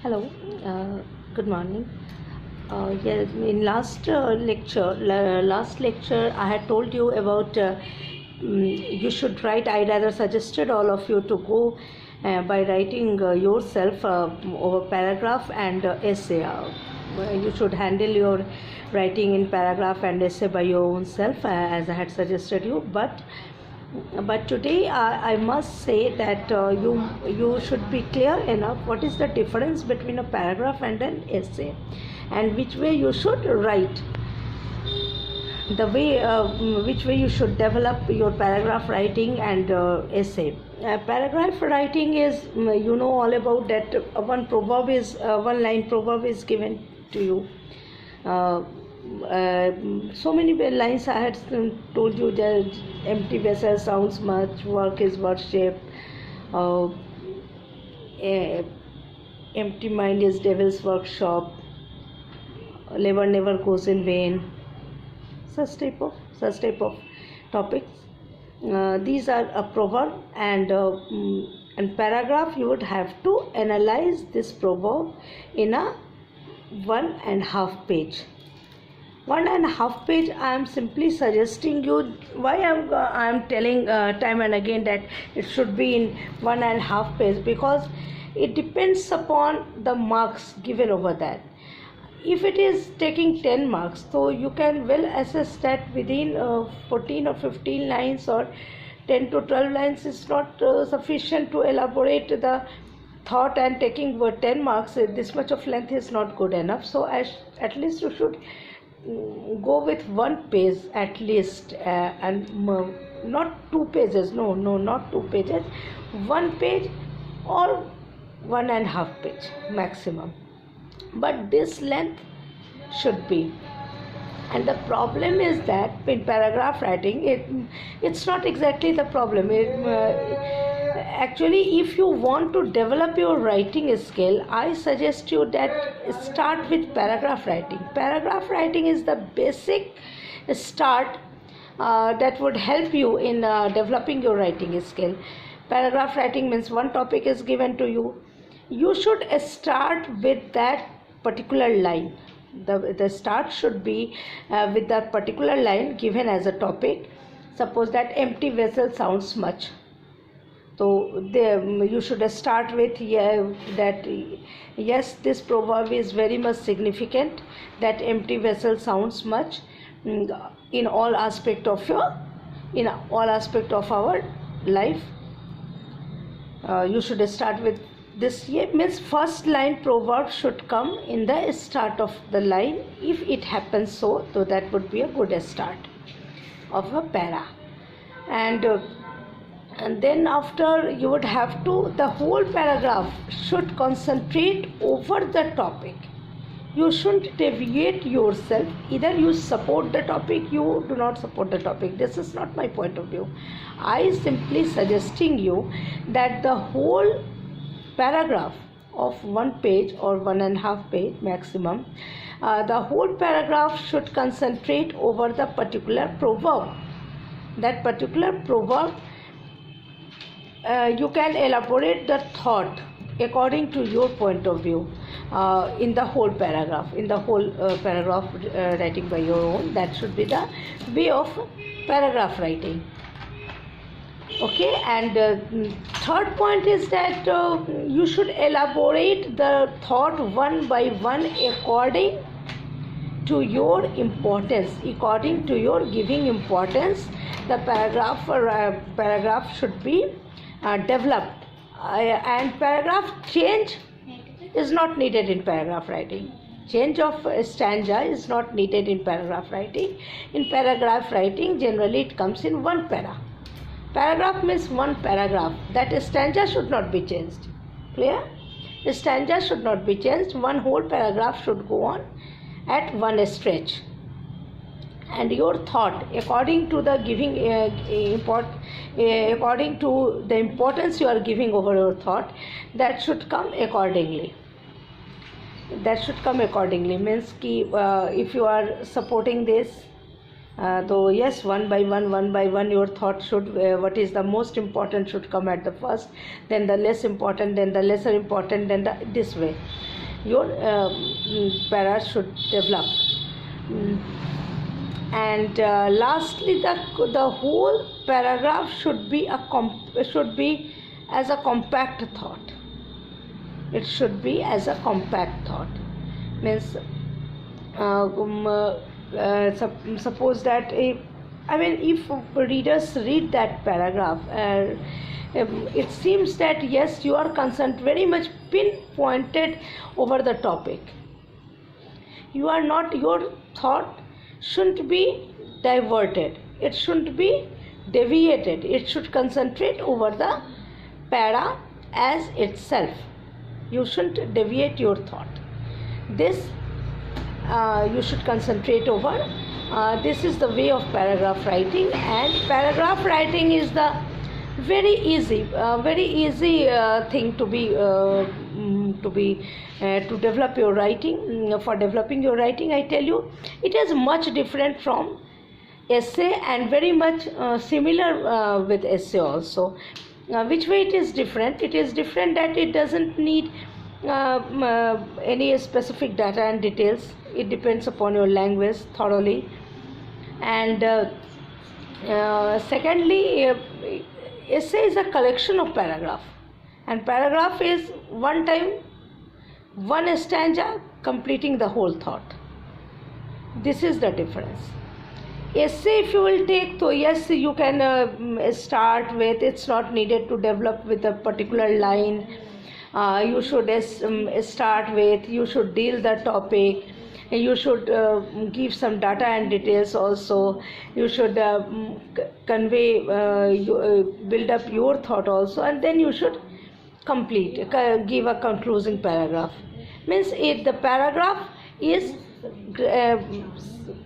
Hello, good morning. Yeah, in last lecture, I had told you about you should write. I rather suggested all of you to go by writing yourself over paragraph and essay. You should handle your writing in paragraph and essay by your own self, as I had suggested you. But today I must say that you should be clear enough what is the difference between a paragraph and an essay, and which way you should write, the way which way you should develop your paragraph writing and essay. Paragraph writing is all about that. One line proverb is given to you. So many lines I had told you that empty vessel sounds much, work is worship, empty mind is devil's workshop, labor never goes in vain. Such type of topics. These are a proverb, and paragraph you would have to analyze this proverb in a 1.5 page. 1.5 page. I am simply suggesting you why I am telling time and again that it should be in 1.5 page, because it depends upon the marks given over that. If it is taking 10 marks, so you can well assess that within 14 or 15 lines or 10 to 12 lines is not sufficient to elaborate the thought, and taking 10 marks, this much of length is not good enough. So at least you should go with 1 page at least, and not 2 pages. No, not 2 pages. 1 page or 1.5 page maximum. But this length should be. And the problem is that in paragraph writing, it's not exactly the problem. Actually, if you want to develop your writing skill, I suggest you that start with paragraph writing. Paragraph writing is the basic start that would help you in developing your writing skill. Paragraph writing means one topic is given to you. You should start with that particular line. The start should be with that particular line given as a topic. Suppose that empty vessel sounds much. So you should start with that yes, this proverb is very much significant, that empty vessel sounds much in all aspect of our life. You should start with this. Means first line proverb should come in the start of the line. If it happens so that would be a good start of a para. And then after, you would have to, the whole paragraph should concentrate over the topic. You shouldn't deviate yourself. Either you support the topic, you do not support the topic. This is not my point of view. I simply suggesting you that the whole paragraph of 1 page or 1.5 page maximum, the whole paragraph should concentrate over the particular proverb. That particular proverb, you can elaborate the thought according to your point of view in the whole paragraph. Writing by your own. That should be the way of paragraph writing. Okay, and third point is that you should elaborate the thought one by one according to your importance, according to your giving importance. The paragraph should be developed, and paragraph change is not needed in paragraph writing. Change of stanza is not needed in paragraph writing. In paragraph writing, generally it comes in one para. Paragraph means one paragraph. That stanza should not be changed. Clear? The stanza should not be changed. One whole paragraph should go on at one stretch. And your thought, according to the according to the importance you are giving over your thought, that should come accordingly. Means if you are supporting this, so yes, one by one your thought should, what is the most important should come at the first, then the less important, then the lesser important, then this way. your para should develop. And lastly, the whole paragraph should be as a compact thought. It should be as a compact thought. Means suppose that if readers read that paragraph, it seems that yes, you are concerned very much pinpointed over the topic. You are not, your thought shouldn't be diverted, it shouldn't be deviated, it should concentrate over the para as itself. You shouldn't deviate your thought. This you should concentrate over. This is the way of paragraph writing, and paragraph writing is the very easy thing to develop your writing. For developing your writing, I tell you, it is much different from essay and very much similar with essay also. Which way it is different? It is different that it doesn't need any specific data and details. It depends upon your language thoroughly. And secondly, essay is a collection of paragraph, and paragraph is one time one stanza completing the whole thought. This is the difference. Essay, if you will take, so yes, you can start with, it's not needed to develop with a particular line. You should start with, you should deal the topic, you should give some data and details also, you should convey, build up your thought also, and then you should complete, give a concluding paragraph. Means the paragraph is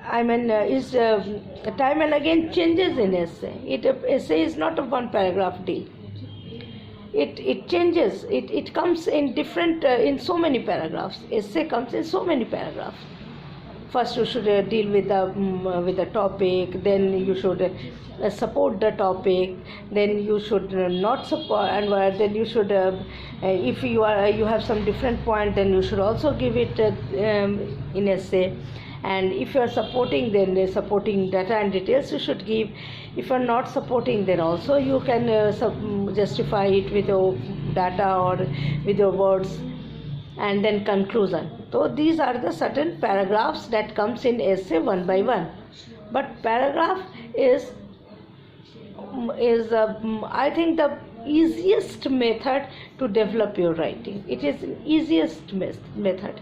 time and again changes in essay. Essay is not a one paragraph deal. It changes. It comes in different in so many paragraphs. Essay comes in so many paragraphs. First you should deal with the topic, then you should support the topic, then you should not support, and then you should if you have some different point, then you should also give it in essay. And if you are supporting, then supporting data and details you should give. If you are not supporting, then also you can justify it with your data or with your words. And then conclusion. So these are the certain paragraphs that comes in essay one by one. But paragraph is I think the easiest method to develop your writing. It is the easiest method.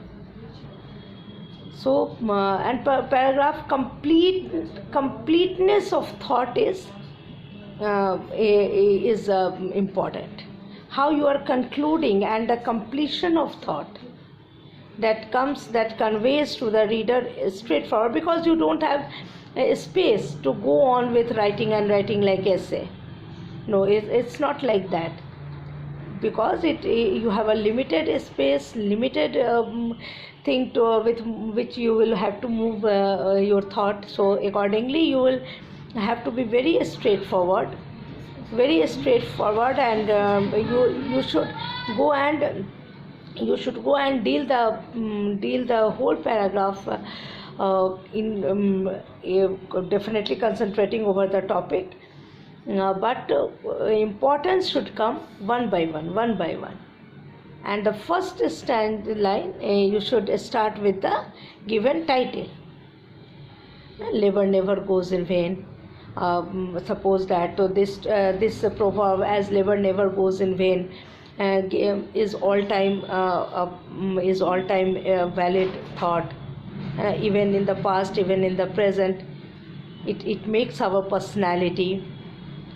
So and paragraph completeness of thought is important. How you are concluding, and the completion of thought that conveys to the reader is straightforward, because you don't have space to go on with writing like essay. No, it's not like that, because you have a limited space, limited thing with which you will have to move your thought. So accordingly you will have to be very straightforward, and you should go and deal the whole paragraph definitely concentrating over the topic, but importance should come one by one. And the first line you should start with the given title. Labor never goes in vain. Suppose that this proverb, as labor never goes in vain, is all time valid thought, even in the past, even in the present. It makes our personality.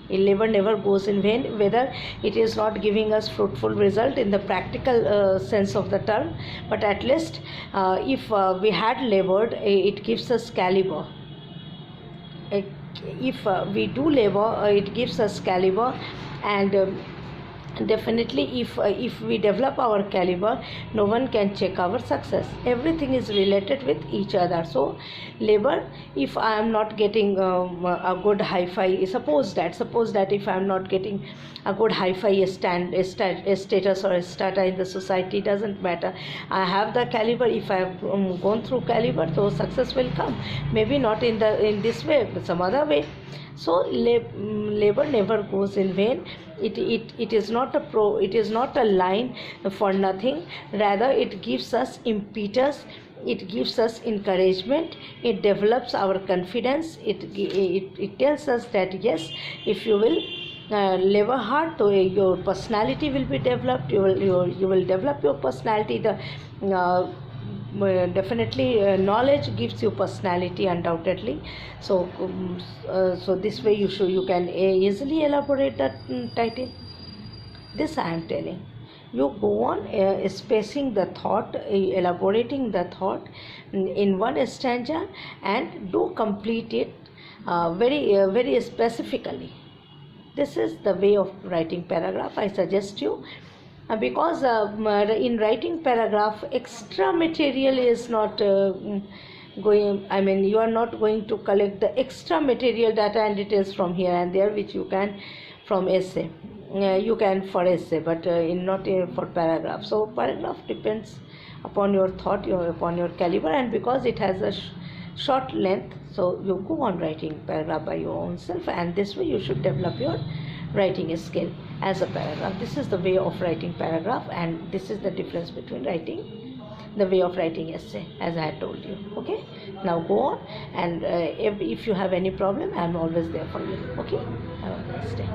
Labor never goes in vain, whether it is not giving us fruitful result in the practical sense of the term, but at least if we had labored, it gives us caliber. If we do labor, it gives us caliber, and definitely if we develop our caliber, no one can check our success. Everything is related with each other. So labor, if I am not getting a good hi-fi, suppose that if I am not getting a good hi-fi status or strata in the society, doesn't matter, I have the caliber. If I have gone through caliber, so success will come, maybe not in this way but some other way. So labor never goes in vain. It is not it is not a line for nothing. Rather, it gives us impetus, it gives us encouragement, it develops our confidence. It tells us that yes, if you will labor hard, so your personality will be developed. You will develop your personality. The definitely knowledge gives you personality, undoubtedly. So so this way you can easily elaborate that title. This I am telling you. Go on spacing the thought, elaborating the thought in one stanza, and do complete it very specifically. This is the way of writing paragraph, I suggest you. Because in writing paragraph, extra material is not going, I mean, you are not going to collect the extra material, data and details from here and there, which you can from essay. You can for essay, but not for paragraph. So paragraph depends upon your thought, upon your caliber, and because it has a short length, so you go on writing paragraph by your own self, and this way you should develop your writing skill as a paragraph. This is the way of writing paragraph, and this is the difference between writing, the way of writing essay, as I told you. Okay, now go on, and if you have any problem, I am always there for you. Okay, have a nice day.